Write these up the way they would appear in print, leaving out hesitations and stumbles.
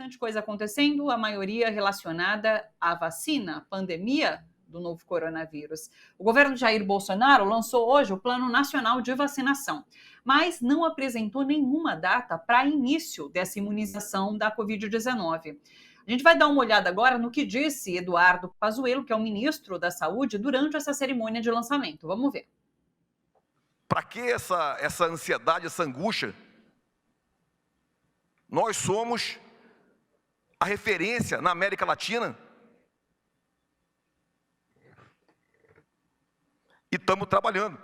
bastante coisa acontecendo, a maioria relacionada à vacina, à pandemia do novo coronavírus. O governo Jair Bolsonaro lançou hoje o Plano Nacional de Vacinação, mas não apresentou nenhuma data para início dessa imunização da Covid-19. A gente vai dar uma olhada agora no que disse Eduardo Pazuello, que é o ministro da Saúde, durante essa cerimônia de lançamento. Vamos ver. Para que essa ansiedade, essa angústia? Nós somos a referência na América Latina e estamos trabalhando.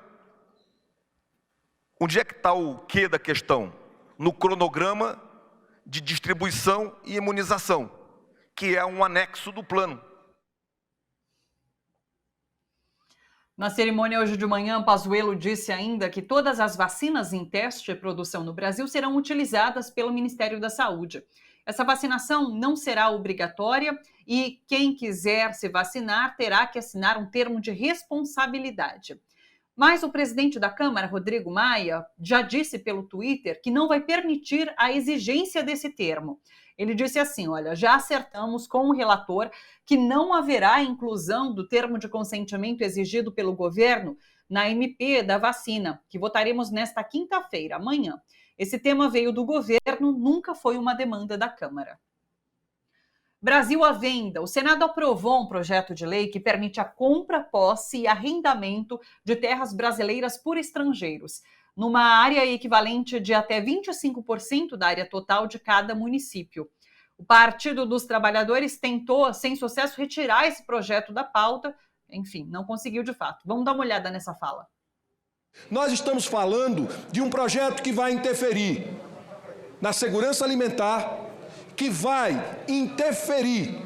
Onde é que está o quê da questão? No cronograma de distribuição e imunização, que é um anexo do plano. Na cerimônia hoje de manhã, Pazuello disse ainda que todas as vacinas em teste e produção no Brasil serão utilizadas pelo Ministério da Saúde. Essa vacinação não será obrigatória e quem quiser se vacinar terá que assinar um termo de responsabilidade. Mas o presidente da Câmara, Rodrigo Maia, já disse pelo Twitter que não vai permitir a exigência desse termo. Ele disse assim, olha, já acertamos com o relator que não haverá inclusão do termo de consentimento exigido pelo governo na MP da vacina, que votaremos nesta quinta-feira, amanhã. Esse tema veio do governo, nunca foi uma demanda da Câmara. Brasil à venda. O Senado aprovou um projeto de lei que permite a compra, posse e arrendamento de terras brasileiras por estrangeiros, numa área equivalente de até 25% da área total de cada município. O Partido dos Trabalhadores tentou, sem sucesso, retirar esse projeto da pauta. Enfim, não conseguiu de fato. Vamos dar uma olhada nessa fala. Nós estamos falando de um projeto que vai interferir na segurança alimentar, que vai interferir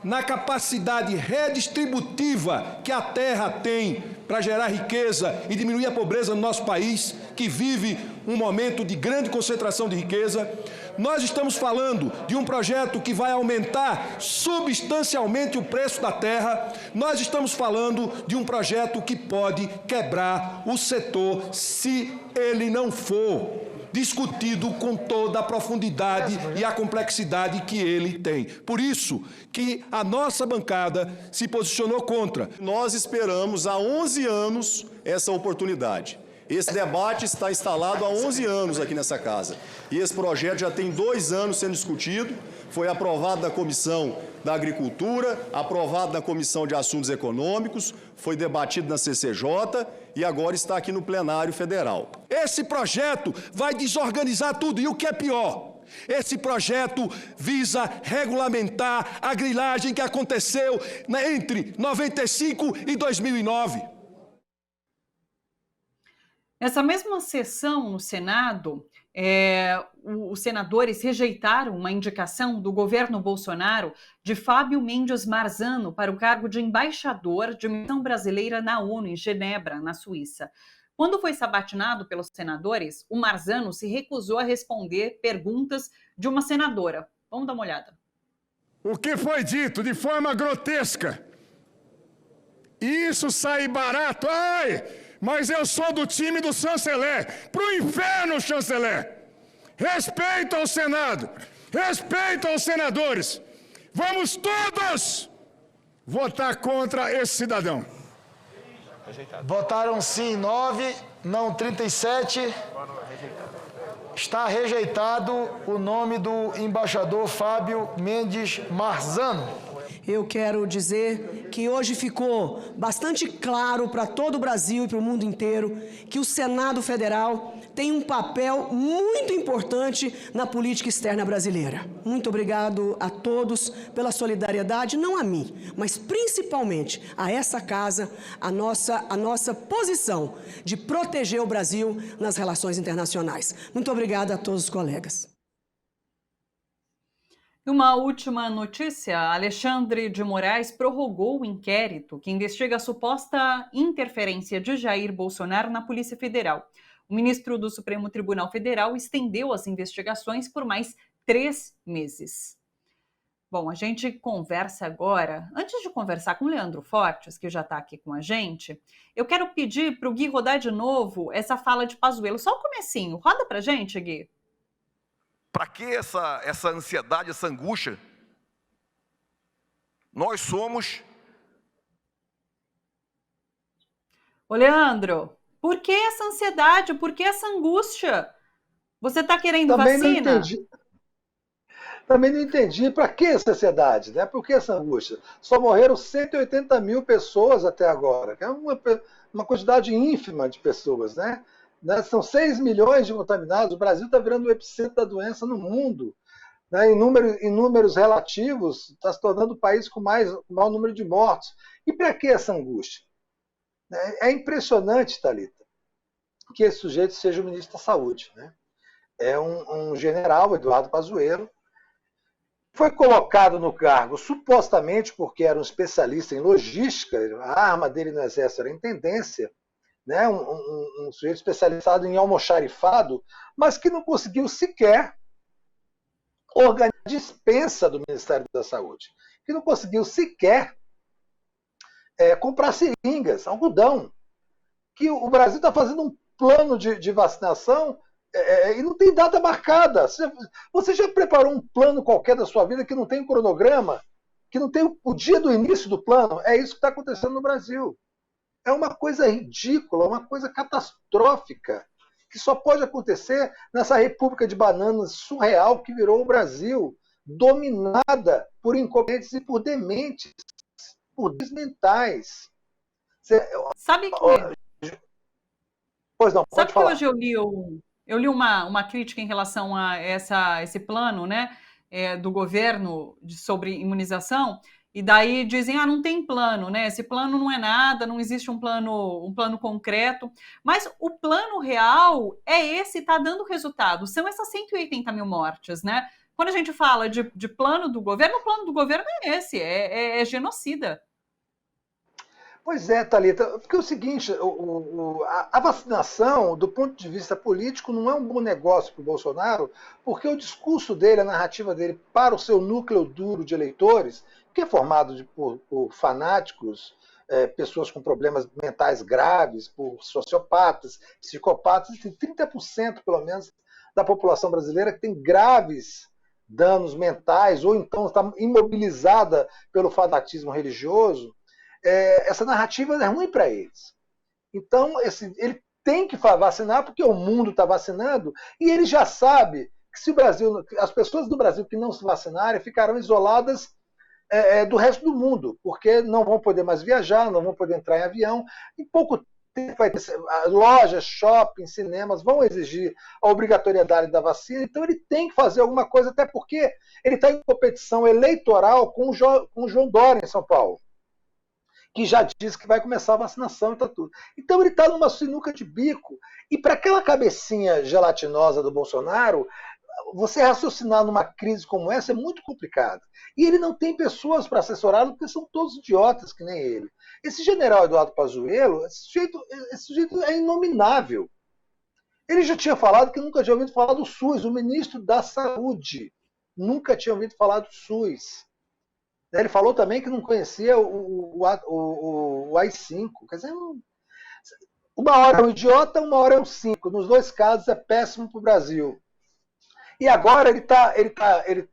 na capacidade redistributiva que a terra tem para gerar riqueza e diminuir a pobreza no nosso país, que vive um momento de grande concentração de riqueza. Nós estamos falando de um projeto que vai aumentar substancialmente o preço da terra. Nós estamos falando de um projeto que pode quebrar o setor se ele não for discutido com toda a profundidade e a complexidade que ele tem. Por isso que a nossa bancada se posicionou contra. Nós esperamos há 11 anos essa oportunidade. Esse debate está instalado há 11 anos aqui nessa casa. E esse projeto já tem 2 anos sendo discutido, foi aprovado na Comissão da Agricultura, aprovado na Comissão de Assuntos Econômicos, foi debatido na CCJ e agora está aqui no plenário federal. Esse projeto vai desorganizar tudo e o que é pior, esse projeto visa regulamentar a grilagem que aconteceu entre 95 e 2009. Nessa mesma sessão no Senado, os senadores rejeitaram uma indicação do governo Bolsonaro de Fábio Mendes Marzano para o cargo de embaixador de missão brasileira na ONU, em Genebra, na Suíça. Quando foi sabatinado pelos senadores, o Marzano se recusou a responder perguntas de uma senadora. Vamos dar uma olhada. O que foi dito de forma grotesca. Isso sai barato. Ai, mas eu sou do time do chanceler. Pro inferno, chanceler. Respeito ao Senado. Respeito aos senadores. Vamos todos votar contra esse cidadão. Votaram sim 9, não 37. Está rejeitado o nome do embaixador Fábio Mendes Marzano. Eu quero dizer que hoje ficou bastante claro para todo o Brasil e para o mundo inteiro que o Senado Federal tem um papel muito importante na política externa brasileira. Muito obrigado a todos pela solidariedade, não a mim, mas principalmente a essa casa, a nossa posição de proteger o Brasil nas relações internacionais. Muito obrigada a todos os colegas. E uma última notícia, Alexandre de Moraes prorrogou o inquérito que investiga a suposta interferência de Jair Bolsonaro na Polícia Federal. O ministro do Supremo Tribunal Federal estendeu as investigações por mais 3 meses. Bom, a gente conversa agora, antes de conversar com o Leandro Fortes, que já está aqui com a gente, eu quero pedir para o Gui rodar de novo essa fala de Pazuello, só o comecinho. Roda para a gente, Gui. Para que essa ansiedade, essa angústia? Nós somos... Ô, Leandro, por que essa ansiedade? Por que essa angústia? Você está querendo Também vacina? Não entendi. Também não entendi para que essa ansiedade, né? Por que essa angústia? Só morreram 180 mil pessoas até agora, que é uma quantidade ínfima de pessoas, né? São 6 milhões de contaminados, o Brasil está virando o epicentro da doença no mundo. Né? Em números relativos, está se tornando o país com o maior número de mortos. E para que essa angústia? É impressionante, Thalita, que esse sujeito seja o ministro da Saúde. Né? É um general, Eduardo Pazuello, foi colocado no cargo supostamente porque era um especialista em logística, a arma dele no Exército era a intendência, né? Um sujeito especializado em almoxarifado, mas que não conseguiu sequer organizar a dispensa do Ministério da Saúde, que não conseguiu sequer comprar seringas, algodão, que o Brasil está fazendo um plano de vacinação e não tem data marcada. Você já preparou um plano qualquer da sua vida que não tem um cronograma, que não tem o dia do início do plano? É isso que está acontecendo no Brasil. É uma coisa ridícula, uma coisa catastrófica, que só pode acontecer nessa república de bananas surreal que virou o Brasil, dominada por incompetentes e por dementes, por desmentais. Sabe que... Pois não, pode Sabe falar. que hoje eu li uma crítica em relação a esse plano, né, do governo sobre imunização, e daí dizem, não tem plano, né? Esse plano não é nada, não existe um plano concreto, mas o plano real é esse, está dando resultado, são essas 180 mil mortes, né? Quando a gente fala de plano do governo, o plano do governo é esse, é genocida. Pois é, Thalita, porque é o seguinte, a vacinação, do ponto de vista político, não é um bom negócio para o Bolsonaro, porque o discurso dele, a narrativa dele para o seu núcleo duro de eleitores, que é formado por fanáticos, pessoas com problemas mentais graves, por sociopatas, psicopatas, tem 30% pelo menos da população brasileira que tem graves danos mentais, ou então está imobilizada pelo fanatismo religioso. Essa narrativa é ruim para eles. Então, ele tem que vacinar porque o mundo está vacinando e ele já sabe que se o Brasil, as pessoas do Brasil que não se vacinarem ficarão isoladas do resto do mundo, porque não vão poder mais viajar, não vão poder entrar em avião. Em pouco tempo, vai ter lojas, shopping, cinemas vão exigir a obrigatoriedade da vacina, então ele tem que fazer alguma coisa, até porque ele está em competição eleitoral com o João Dória em São Paulo, que já disse que vai começar a vacinação e tá tudo. Então ele está numa sinuca de bico. E para aquela cabecinha gelatinosa do Bolsonaro, você raciocinar numa crise como essa é muito complicado. E ele não tem pessoas para assessorá-lo, porque são todos idiotas que nem ele. Esse general Eduardo Pazuello, esse sujeito é inominável. Ele já tinha falado que nunca tinha ouvido falar do SUS, o ministro da Saúde nunca tinha ouvido falar do SUS. Ele falou também que não conhecia o AI-5. Quer dizer, uma hora é um idiota, uma hora é um 5. Nos dois casos é péssimo para o Brasil. E agora ele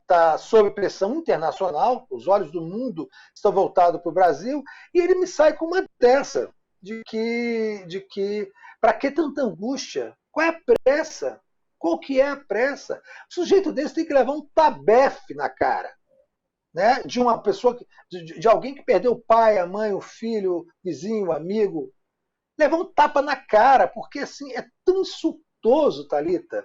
tá sob pressão internacional, os olhos do mundo estão voltados para o Brasil, e ele me sai com uma dessa, de que para que tanta angústia? Qual é a pressa? Qual que é a pressa? O sujeito desse tem que levar um tabefe na cara. Né, de uma pessoa, de alguém que perdeu o pai, a mãe, o filho, o vizinho, o amigo, levar um tapa na cara, porque assim, é tão insultoso, Thalita,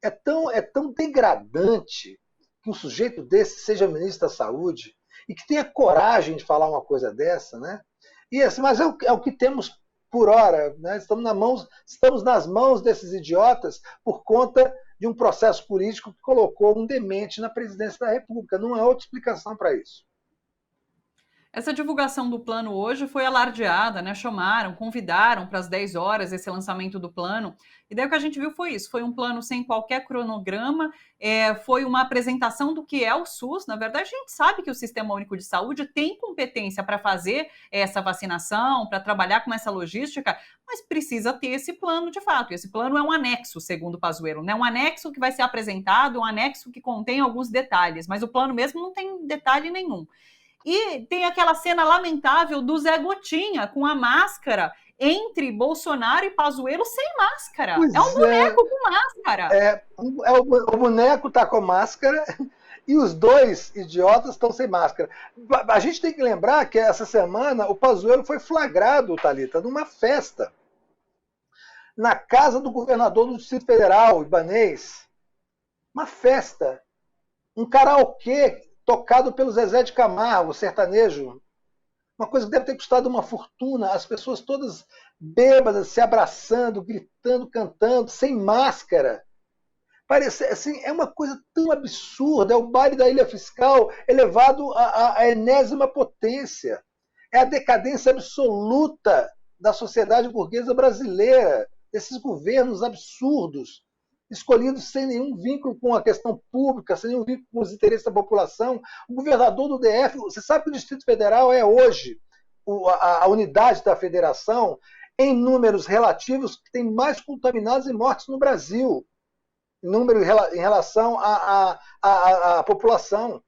é tão degradante que um sujeito desse seja ministro da Saúde e que tenha coragem de falar uma coisa dessa, né? E assim, mas é o que temos por hora, né? Estamos nas mãos desses idiotas por conta de um processo político que colocou um demente na presidência da República. Não há outra explicação para isso. Essa divulgação do plano hoje foi alardeada, né? Chamaram, convidaram para as 10 horas esse lançamento do plano. E daí o que a gente viu foi isso: foi um plano sem qualquer cronograma, foi uma apresentação do que é o SUS. Na verdade, a gente sabe que o Sistema Único de Saúde tem competência para fazer essa vacinação, para trabalhar com essa logística, mas precisa ter esse plano de fato. E esse plano é um anexo, segundo o Pazuello, né? Um anexo que vai ser apresentado, um anexo que contém alguns detalhes, mas o plano mesmo não tem detalhe nenhum. E tem aquela cena lamentável do Zé Gotinha com a máscara entre Bolsonaro e Pazuello sem máscara. Pois é um boneco com máscara. O boneco está com máscara e os dois idiotas estão sem máscara. A gente tem que lembrar que essa semana o Pazuello foi flagrado, Thalita, numa festa na casa do governador do Distrito Federal, Ibanez. Uma festa, um karaokê tocado pelo Zezé de Camargo, sertanejo. Uma coisa que deve ter custado uma fortuna, as pessoas todas bêbadas, se abraçando, gritando, cantando, sem máscara. Parece, assim, é uma coisa tão absurda, é o baile da Ilha Fiscal elevado à enésima potência. É a decadência absoluta da sociedade burguesa brasileira, desses governos absurdos, escolhidos sem nenhum vínculo com a questão pública, sem nenhum vínculo com os interesses da população. O governador do DF, você sabe que o Distrito Federal é hoje a unidade da federação em números relativos que tem mais contaminados e mortes no Brasil, número em relação à população.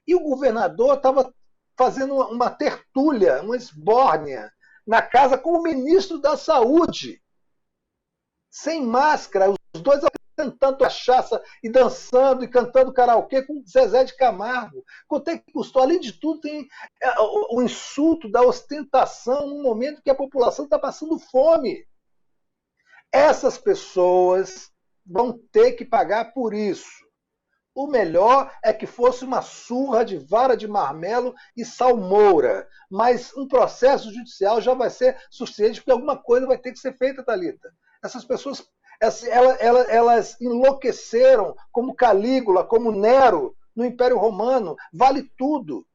E o governador estava fazendo uma tertúlia, uma esbórnia, na casa com o ministro da Saúde, sem máscara, os dois cantando cachaça e dançando e cantando karaokê com Zezé de Camargo. Quanto é que custou? Além de tudo, tem o insulto da ostentação num momento que a população está passando fome. Essas pessoas vão ter que pagar por isso. O melhor é que fosse uma surra de vara de marmelo e salmoura, mas um processo judicial já vai ser suficiente, porque alguma coisa vai ter que ser feita, Thalita. Essas pessoas elas enlouqueceram como Calígula, como Nero no Império Romano. Vale tudo.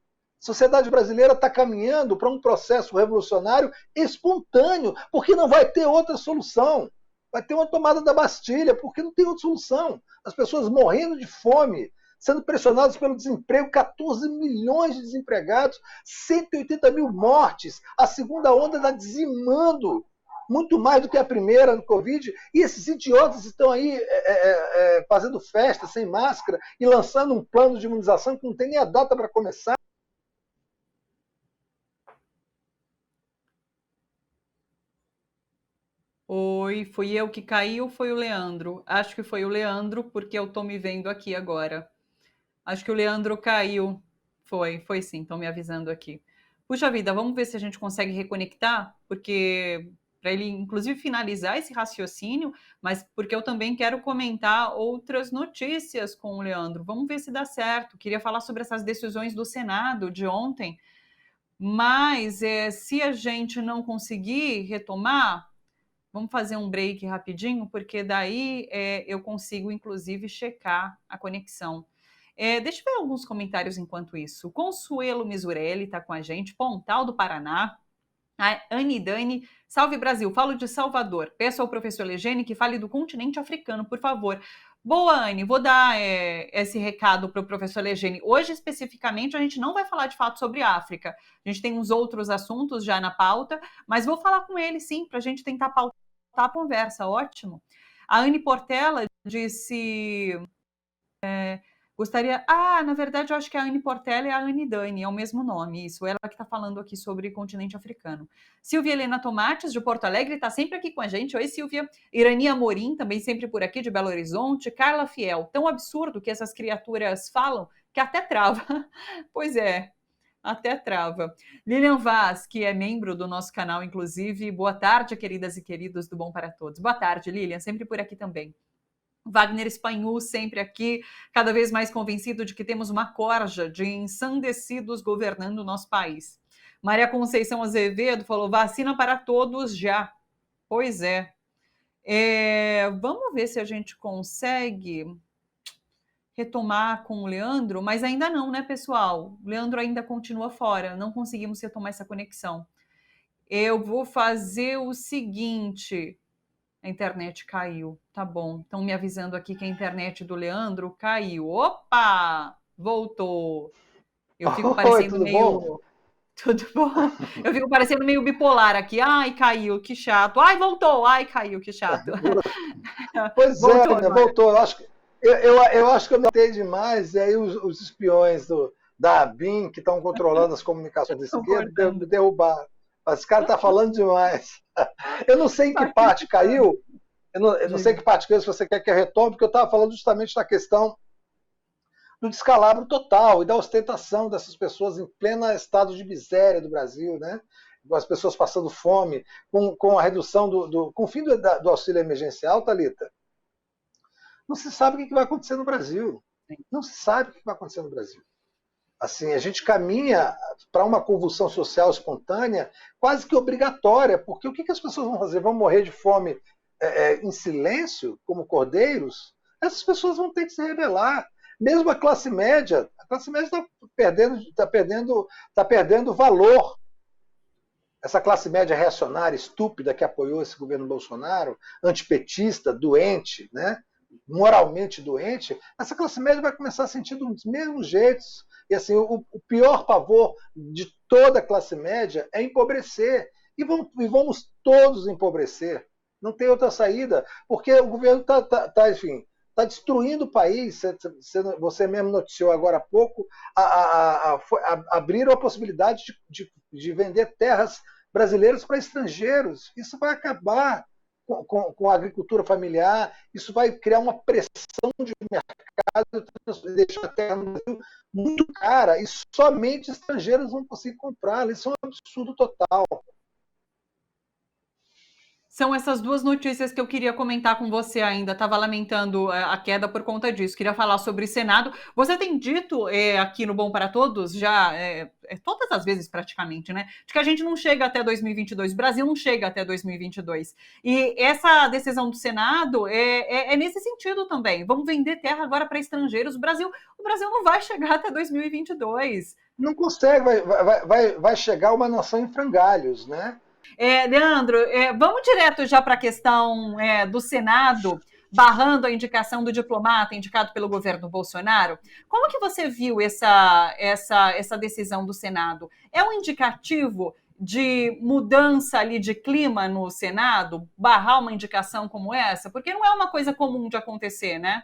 A sociedade brasileira está caminhando para um processo revolucionário espontâneo, porque não vai ter outra solução. Vai ter uma tomada da Bastilha, porque não tem outra solução. As pessoas morrendo de fome, sendo pressionadas pelo desemprego, 14 milhões de desempregados, 180 mil mortes, a segunda onda está dizimando muito mais do que a primeira no Covid, e esses idiotas estão aí fazendo festa sem máscara e lançando um plano de imunização que não tem nem a data para começar. Oi, fui eu que caí ou foi o Leandro? Acho que foi o Leandro, porque eu tô me vendo aqui agora. Acho que o Leandro caiu. Foi sim, estão me avisando aqui. Puxa vida, vamos ver se a gente consegue reconectar, porque para ele, inclusive, finalizar esse raciocínio, mas porque eu também quero comentar outras notícias com o Leandro. Vamos ver se dá certo. Queria falar sobre essas decisões do Senado de ontem, mas se a gente não conseguir retomar, vamos fazer um break rapidinho, porque daí eu consigo, inclusive, checar a conexão. Deixa eu ver alguns comentários enquanto isso. Consuelo Misurelli está com a gente, Pontal do Paraná. A Anne Dani, salve Brasil, falo de Salvador. Peço ao professor Legene que fale do continente africano, por favor. Boa, Anne, vou dar esse recado para o professor Legene. Hoje, especificamente, a gente não vai falar de fato sobre a África. A gente tem uns outros assuntos já na pauta, mas vou falar com ele, sim, para a gente tentar pautar a conversa. Ótimo. A Anne Portela disse... Gostaria... na verdade, eu acho que a Anne Portela é a Anne Dani, é o mesmo nome, isso. Ela que está falando aqui sobre continente africano. Silvia Helena Tomates, de Porto Alegre, está sempre aqui com a gente. Oi, Silvia. Irani Amorim, também sempre por aqui, de Belo Horizonte. Carla Fiel, tão absurdo que essas criaturas falam que até trava. Pois é, até trava. Lilian Vaz, que é membro do nosso canal, inclusive. Boa tarde, queridas e queridos do Bom para Todos. Boa tarde, Lilian, sempre por aqui também. Wagner Espanhol, sempre aqui, cada vez mais convencido de que temos uma corja de ensandecidos governando o nosso país. Maria Conceição Azevedo falou, vacina para todos já. Pois é. Vamos ver se a gente consegue retomar com o Leandro, mas ainda não, né, pessoal? O Leandro ainda continua fora, não conseguimos retomar essa conexão. Eu vou fazer o seguinte... A internet caiu, tá bom. Estão me avisando aqui que a internet do Leandro caiu. Opa! Voltou. Eu fico Oi, parecendo tudo meio... bom? Tudo bom? Eu fico parecendo meio bipolar aqui. Ai, caiu, que chato. Ai, voltou. Ai, caiu, que chato. Pois Voltou é, né, agora. voltou. Eu acho que eu notei demais, e aí os espiões da ABIN, que estão controlando as comunicações da Estão esquerda, cortando. me derrubaram. Mas esse cara está falando demais. Eu não sei em que parte caiu, eu não sei em que parte caiu, se você quer que eu retome, porque eu estava falando justamente da questão do descalabro total e da ostentação dessas pessoas em pleno estado de miséria do Brasil, né? As pessoas passando fome, com a redução com o fim do auxílio emergencial, Thalita. Não se sabe o que vai acontecer no Brasil. Não se sabe o que vai acontecer no Brasil. Assim, a gente caminha para uma convulsão social espontânea quase que obrigatória, porque o que as pessoas vão fazer? Vão morrer de fome em silêncio, como cordeiros? Essas pessoas vão ter que se rebelar. Mesmo a classe média está perdendo valor. Essa classe média reacionária, estúpida, que apoiou esse governo Bolsonaro, antipetista, doente, né? Moralmente doente, essa classe média vai começar a sentir dos mesmos jeitos. E assim, o pior pavor de toda a classe média é empobrecer. E vamos todos empobrecer. Não tem outra saída, porque o governo está destruindo o país. Você mesmo noticiou agora há pouco, abriram a possibilidade de vender terras brasileiras para estrangeiros. Isso vai acabar com a agricultura familiar, isso vai criar uma pressão de mercado, deixar a terra no Brasil muito cara, e somente estrangeiros vão conseguir comprá-la. Isso é um absurdo total. São essas duas notícias que eu queria comentar com você ainda. Estava lamentando a queda por conta disso. Queria falar sobre o Senado. Você tem dito aqui no Bom para Todos, já todas as vezes praticamente, né, de que a gente não chega até 2022. O Brasil não chega até 2022. E essa decisão do Senado é nesse sentido também. Vamos vender terra agora para estrangeiros. O Brasil não vai chegar até 2022. Não consegue, vai chegar uma nação em frangalhos, né? Leandro, vamos direto já para a questão do Senado, barrando a indicação do diplomata indicado pelo governo Bolsonaro. Como que você viu essa decisão do Senado? É um indicativo de mudança ali de clima no Senado, barrar uma indicação como essa? Porque não é uma coisa comum de acontecer, né?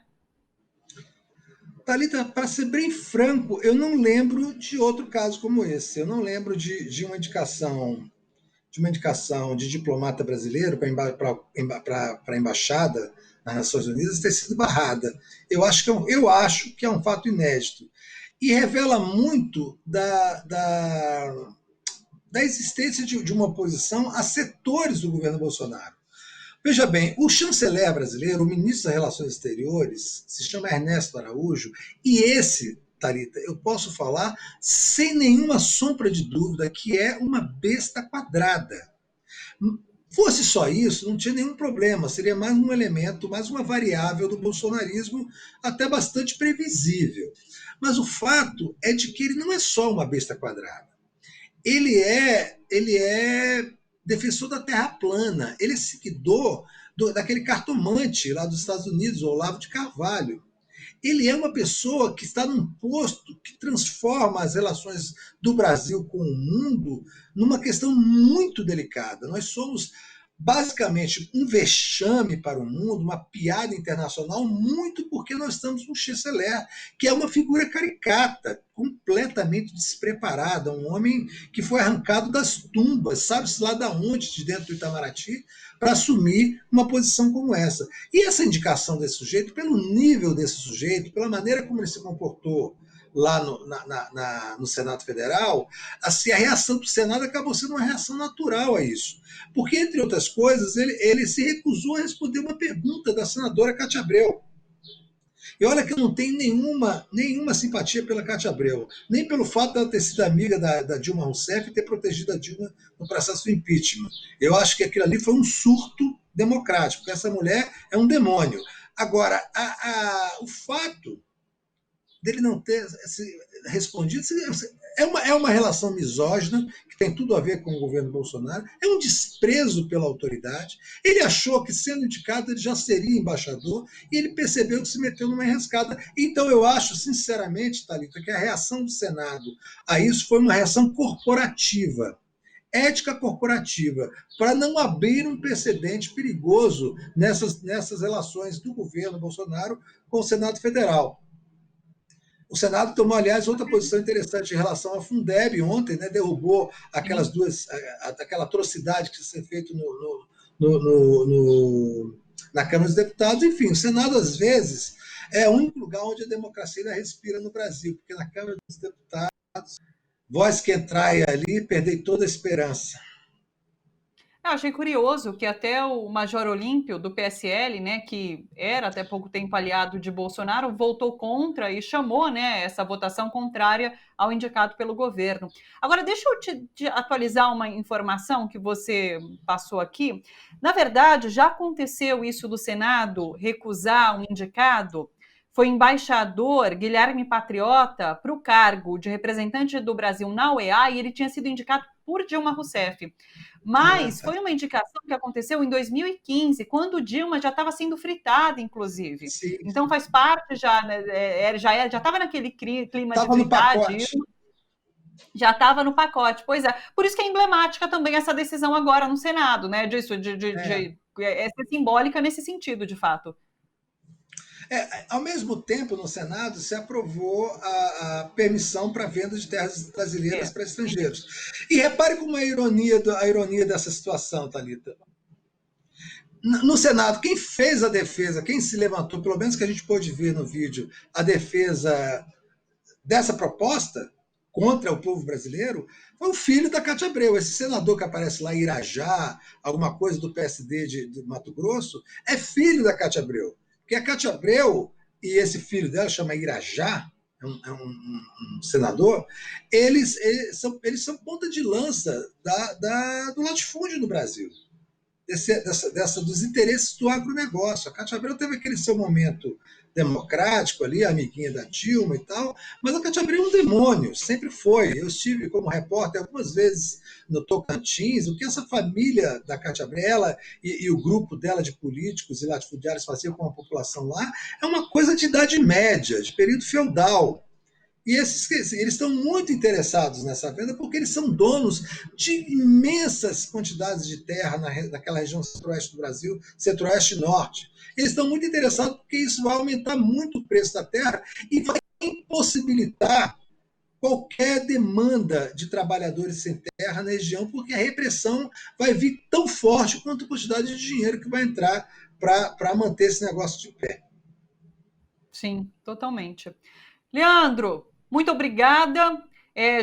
Thalita, para ser bem franco, eu não lembro de outro caso como esse. Eu não lembro de uma indicação de diplomata brasileiro para a embaixada nas Nações Unidas ter sido barrada. Eu acho que é um fato inédito. E revela muito da existência de uma oposição a setores do governo Bolsonaro. Veja bem, o chanceler brasileiro, o ministro das Relações Exteriores, se chama Ernesto Araújo, e esse, Thalita, eu posso falar sem nenhuma sombra de dúvida que é uma besta quadrada. Fosse só isso, não tinha nenhum problema, seria mais um elemento, mais uma variável do bolsonarismo, até bastante previsível. Mas o fato é de que ele não é só uma besta quadrada. Ele é defensor da terra plana, ele é seguidor daquele cartomante lá dos Estados Unidos, Olavo de Carvalho. Ele é uma pessoa que está num posto que transforma as relações do Brasil com o mundo numa questão muito delicada. Nós somos basicamente um vexame para o mundo, uma piada internacional, muito porque nós estamos um chanceler, que é uma figura caricata, completamente despreparada, um homem que foi arrancado das tumbas, sabe-se lá de onde, de dentro do Itamaraty, para assumir uma posição como essa. E essa indicação desse sujeito, pelo nível desse sujeito, pela maneira como ele se comportou lá no Senado Federal, assim, a reação do Senado acabou sendo uma reação natural a isso. Porque, entre outras coisas, ele se recusou a responder uma pergunta da senadora Cátia Abreu. E olha que eu não tenho nenhuma simpatia pela Cátia Abreu, nem pelo fato de ela ter sido amiga da Dilma Rousseff e ter protegido a Dilma no processo do impeachment. Eu acho que aquilo ali foi um surto democrático, porque essa mulher é um demônio. Agora, o fato dele não ter respondido. É uma relação misógina, que tem tudo a ver com o governo Bolsonaro, é um desprezo pela autoridade. Ele achou que, sendo indicado, ele já seria embaixador, e ele percebeu que se meteu numa enrascada. Então, eu acho, sinceramente, Thalita, que a reação do Senado a isso foi uma reação corporativa, ética corporativa, para não abrir um precedente perigoso nessas relações do governo Bolsonaro com o Senado Federal. O Senado tomou, aliás, outra posição interessante em relação à Fundeb ontem, né, derrubou aquela atrocidade que tinha sido feita na Câmara dos Deputados. Enfim, o Senado, às vezes, é o único lugar onde a democracia ainda respira no Brasil, porque na Câmara dos Deputados, voz que entrar ali, perdei toda a esperança. Eu achei curioso que até o Major Olímpio, do PSL, né, que era até pouco tempo aliado de Bolsonaro, votou contra e chamou, né, essa votação contrária ao indicado pelo governo. Agora, deixa eu te atualizar uma informação que você passou aqui. Na verdade, já aconteceu isso do Senado recusar um indicado. Foi embaixador Guilherme Patriota para o cargo de representante do Brasil na OEA e ele tinha sido indicado por Dilma Rousseff. Mas foi uma indicação que aconteceu em 2015, quando Dilma já estava sendo fritada, inclusive. Sim. Então faz parte já, né, já estava naquele clima de fritar Dilma. Já estava no pacote, pois é. Por isso que é emblemática também essa decisão agora no Senado, né? Disso, é simbólica nesse sentido, de fato. Ao mesmo tempo, no Senado, se aprovou a permissão para venda de terras brasileiras para estrangeiros. E repare como a ironia dessa situação, Thalita. No Senado, quem fez a defesa, quem se levantou, pelo menos que a gente pôde ver no vídeo, a defesa dessa proposta contra o povo brasileiro, foi o filho da Cátia Abreu. Esse senador que aparece lá, Irajá, alguma coisa do PSD de Mato Grosso, é filho da Cátia Abreu. Porque a Cátia Abreu e esse filho dela, chama Irajá, é um senador, eles são ponta de lança do latifúndio no Brasil, dos interesses do agronegócio. A Cátia Abreu teve aquele seu momento democrático ali, amiguinha da Dilma e tal, mas a Cátia Abreu é um demônio, sempre foi. Eu estive como repórter algumas vezes no Tocantins. O que essa família da Cátia Abreu e o grupo dela de políticos e latifundiários faziam com a população lá é uma coisa de idade média, de período feudal. E eles estão muito interessados nessa venda porque eles são donos de imensas quantidades de terra naquela região centro-oeste do Brasil, centro-oeste e norte. Eles estão muito interessados porque isso vai aumentar muito o preço da terra e vai impossibilitar qualquer demanda de trabalhadores sem terra na região, porque a repressão vai vir tão forte quanto a quantidade de dinheiro que vai entrar para manter esse negócio de pé. Sim, totalmente. Leandro, muito obrigada.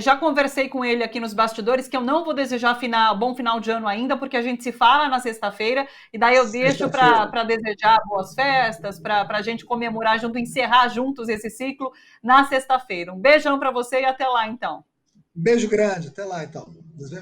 Já conversei com ele aqui nos bastidores que eu não vou desejar bom final de ano ainda, porque a gente se fala na sexta-feira, e daí eu deixo para desejar boas festas, para a gente comemorar junto, encerrar juntos esse ciclo na sexta-feira. Um beijão para você e até lá, então. Beijo grande, até lá, então.